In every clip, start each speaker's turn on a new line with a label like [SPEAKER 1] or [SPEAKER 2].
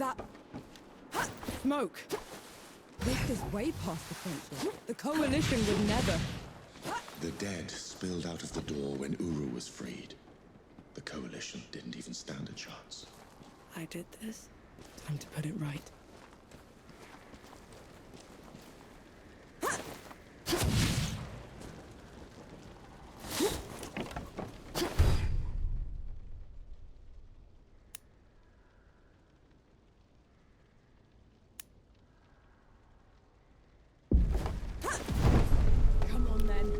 [SPEAKER 1] that... smoke? This is way past the Flintlock. The Coalition would never...
[SPEAKER 2] The dead spilled out of the door when Uru was freed. The Coalition didn't even stand a chance.
[SPEAKER 1] I did this. Time to put it right. Come on then.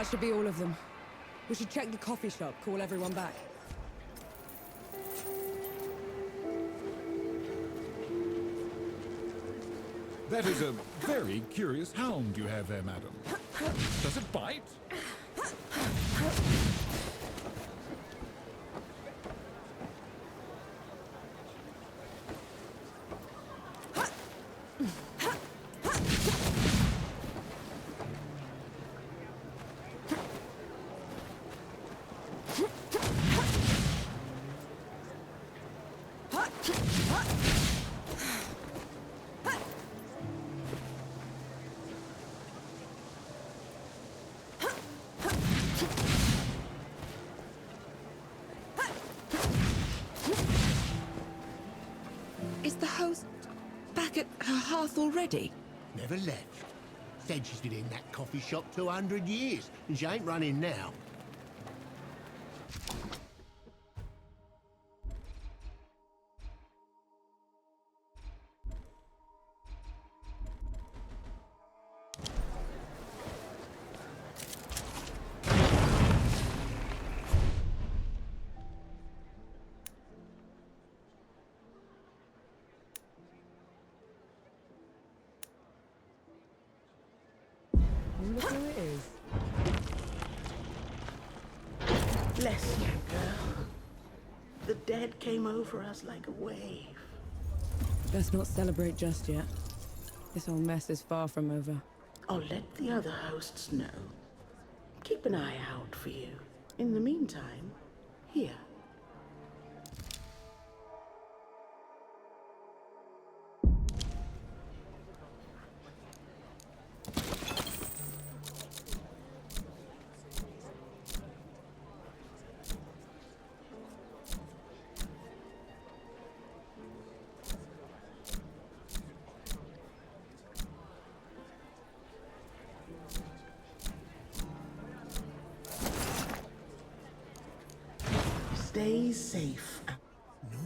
[SPEAKER 1] That should be all of them. We should check the coffee shop, call everyone back.
[SPEAKER 3] That is a very curious hound you have there, madam. Does it bite?
[SPEAKER 4] Is the host back at her hearth already?
[SPEAKER 5] Never left. Said she's been in that coffee shop 200 years, and she ain't running now.
[SPEAKER 1] Look who it is.
[SPEAKER 6] Bless you, girl. The dead came over us like a wave.
[SPEAKER 1] Best not celebrate just yet. This whole mess is far from over.
[SPEAKER 6] I'll let the other hosts know. Keep an eye out for you. In the meantime, here. Stay safe.
[SPEAKER 5] No.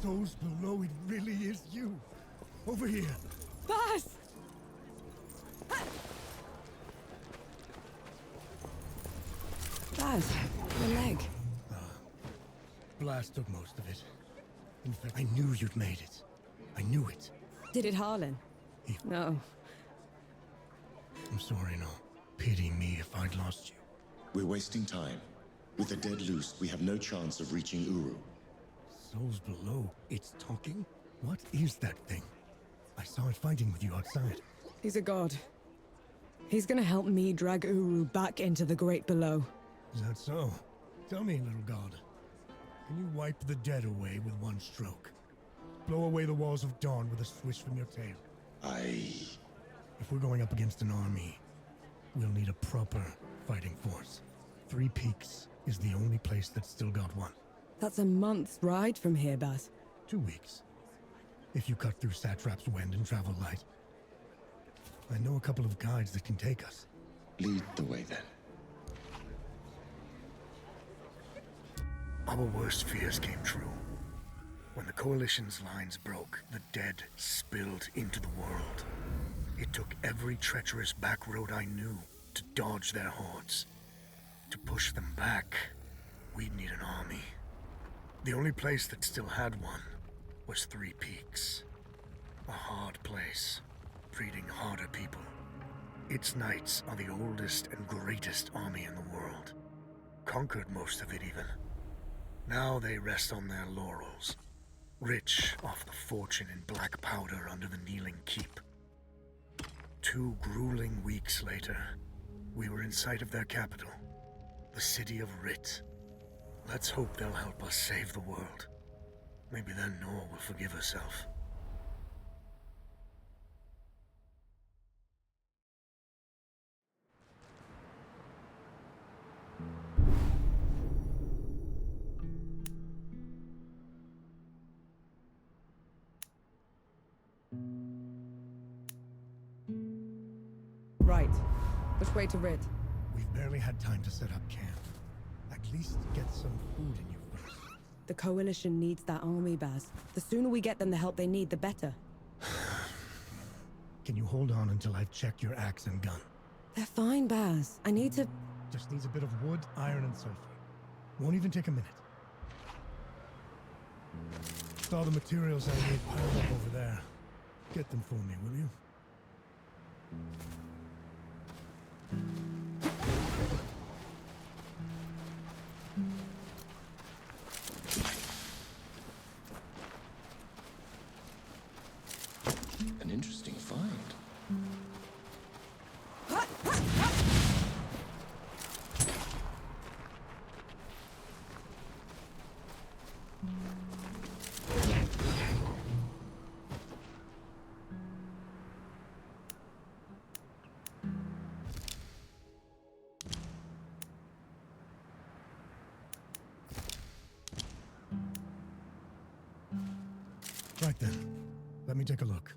[SPEAKER 7] Souls below, it really is you. Over here.
[SPEAKER 1] Baz! Baz, your leg.
[SPEAKER 7] Blast took most of it. In fact, I knew you'd made it. I knew it.
[SPEAKER 1] Did it Harlan? No.
[SPEAKER 7] I'm sorry, no. Pity me if I'd lost you.
[SPEAKER 2] We're wasting time. With the dead loose, we have no chance of reaching Uru.
[SPEAKER 7] Souls below, it's talking? What is that thing? I saw it fighting with you outside.
[SPEAKER 1] He's a god. He's gonna help me drag Uru back into the great below.
[SPEAKER 7] Is that so? Tell me, little god. Can you wipe the dead away with one stroke? Blow away the walls of dawn with a swish from your tail? If we're going up against an army, we'll need a proper fighting force. Three Peaks is the only place that's still got one.
[SPEAKER 1] That's a month's ride from here, Baz.
[SPEAKER 7] 2 weeks. If you cut through Satrap's Wind and travel light. I know a couple of guides that can take us.
[SPEAKER 2] Lead the way, then.
[SPEAKER 7] Our worst fears came true. When the Coalition's lines broke, the dead spilled into the world. It took every treacherous back road I knew to dodge their hordes. To push them back, we'd need an army. The only place that still had one was Three Peaks. A hard place, breeding harder people. Its knights are the oldest and greatest army in the world. Conquered most of it even. Now they rest on their laurels, rich off the fortune in black powder under the Kneeling Keep. 2 grueling weeks later, we were in sight of their capital, the city of Rit. Let's hope they'll help us save the world. Maybe then Nor will forgive herself.
[SPEAKER 1] Right. Which way to Rid?
[SPEAKER 7] We've barely had time to set up camp. At least get some food in you first.
[SPEAKER 1] The Coalition needs that army, Baz. The sooner we get them the help they need, the better.
[SPEAKER 7] Can you hold on until I've checked your axe and gun?
[SPEAKER 1] They're fine, Baz. I need to...
[SPEAKER 7] Just needs a bit of wood, iron, and sulfur. Won't even take a minute. Just all the materials I need piled up over there. Get them for me, will you?
[SPEAKER 2] An interesting find.
[SPEAKER 7] Right then. Let me take a look.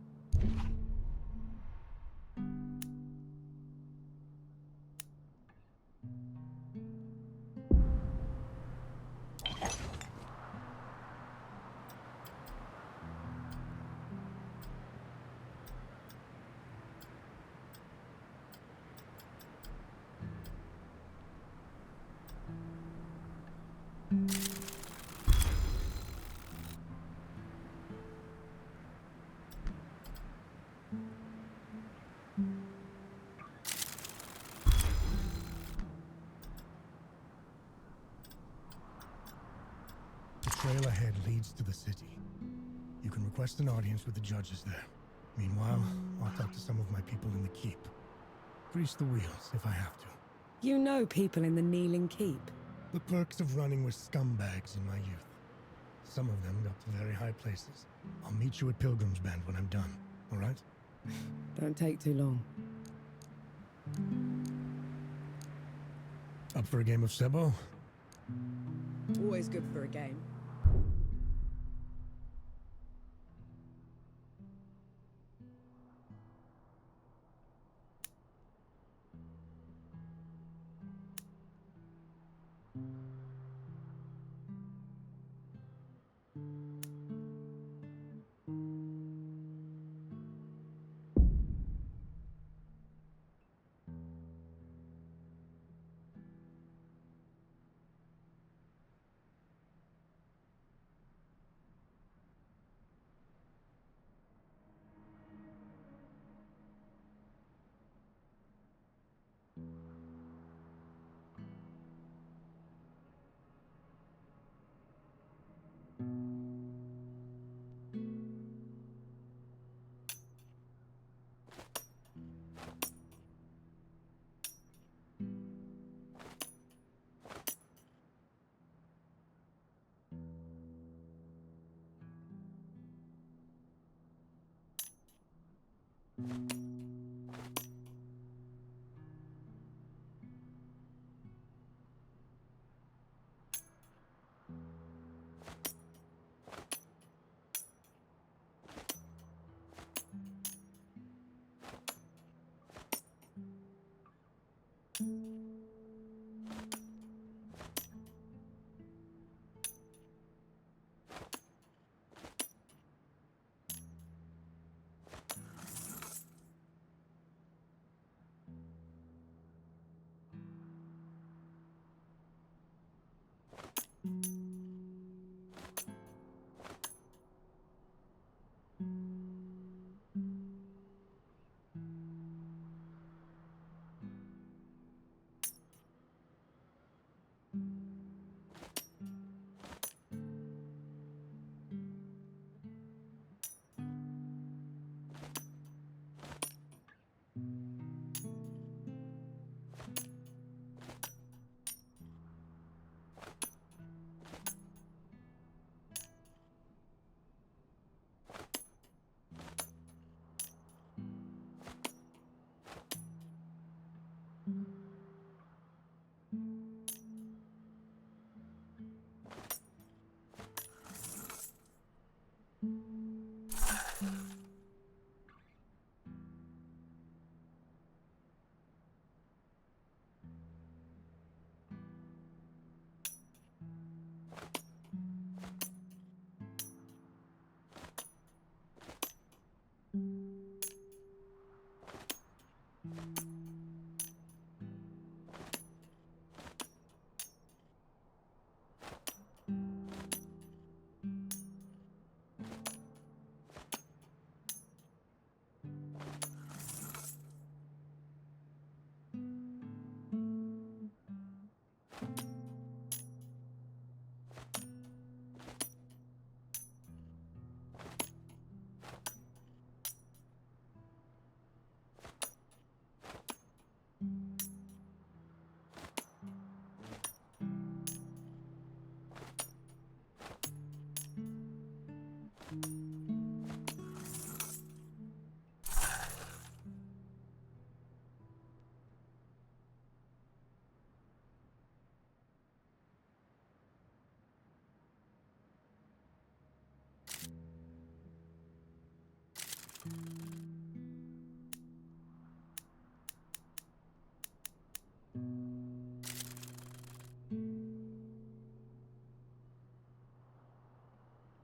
[SPEAKER 7] The trail ahead leads to the city. You can request an audience with the judges there. Meanwhile, I'll talk to some of my people in the keep. Grease the wheels if I have to.
[SPEAKER 1] You know people in the Kneeling Keep.
[SPEAKER 7] The perks of running with scumbags in my youth. Some of them got to very high places. I'll meet you at Pilgrim's Bend when I'm done, all right?
[SPEAKER 1] Don't take too long.
[SPEAKER 7] Up for a game of Sebo?
[SPEAKER 1] Always good for a game.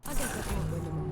[SPEAKER 1] I guess I can't win them all.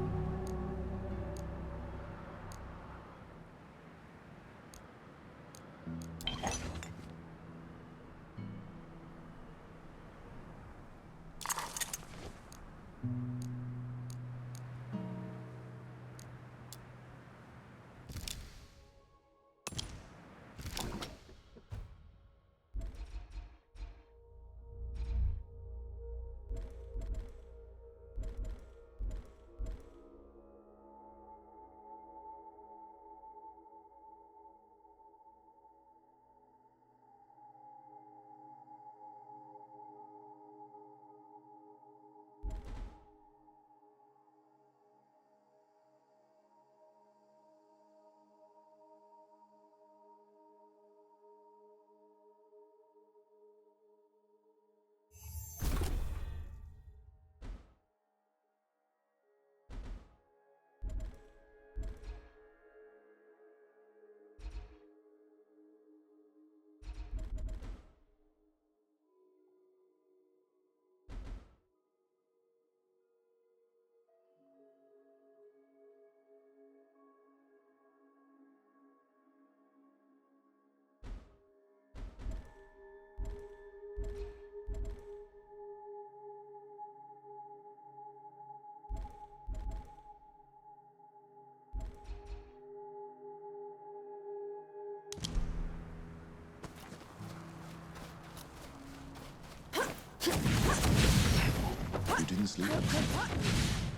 [SPEAKER 2] You didn't sleep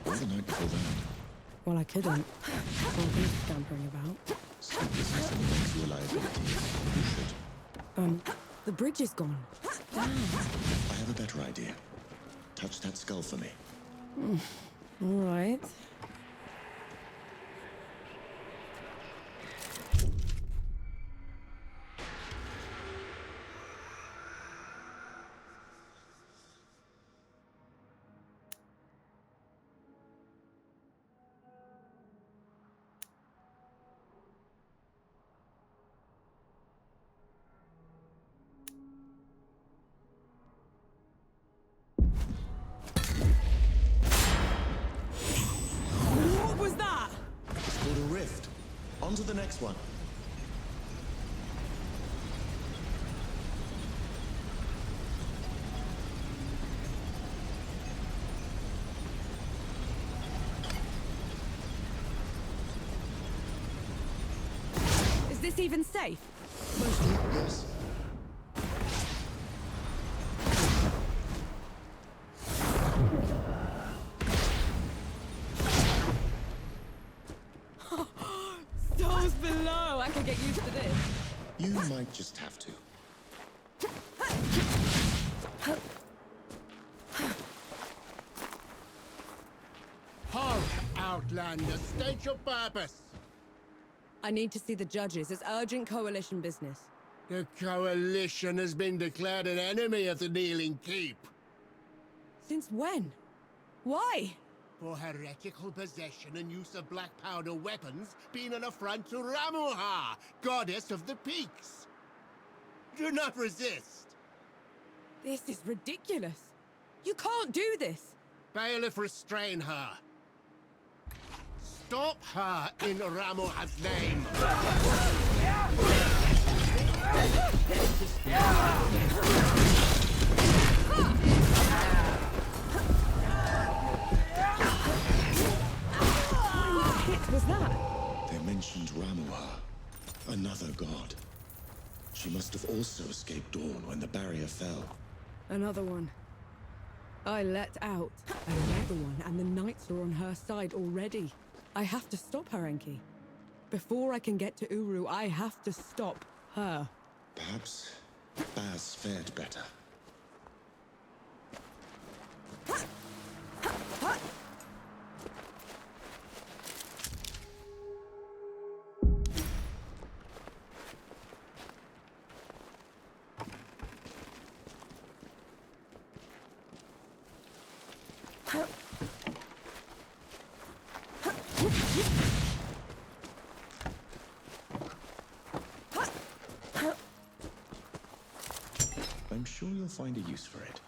[SPEAKER 2] or the night before that.
[SPEAKER 1] Well, I couldn't. All these scampering about.
[SPEAKER 2] Sleeplessness only makes you a liability. You should.
[SPEAKER 1] The bridge is gone.
[SPEAKER 2] I have a better idea. Touch that skull for me.
[SPEAKER 1] All right. What was that?
[SPEAKER 2] It's called a rift. On to the next one.
[SPEAKER 1] Is this even safe?
[SPEAKER 2] Yes.
[SPEAKER 1] Souls below. I can get used to this.
[SPEAKER 2] You might just have to.
[SPEAKER 5] Halt, Outlander. State your purpose.
[SPEAKER 1] I need to see the judges. It's urgent coalition business.
[SPEAKER 5] The Coalition has been declared an enemy of the Kneeling Keep.
[SPEAKER 1] Since when? Why?
[SPEAKER 5] For heretical possession and use of black powder weapons being an affront to Ramuha, goddess of the peaks. Do not resist.
[SPEAKER 1] This is ridiculous. You can't do this.
[SPEAKER 5] Bailiff, restrain her. Stop her in Ramuha's name.
[SPEAKER 2] her god. She must have also escaped Dawn when the barrier fell.
[SPEAKER 1] Another one. I let out another one, and the knights are on her side already. I have to stop her, Enki. Before I can get to Uru, I have to stop her.
[SPEAKER 2] Perhaps Baz fared better. I'm sure you'll find a use for it.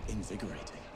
[SPEAKER 2] Invigorating.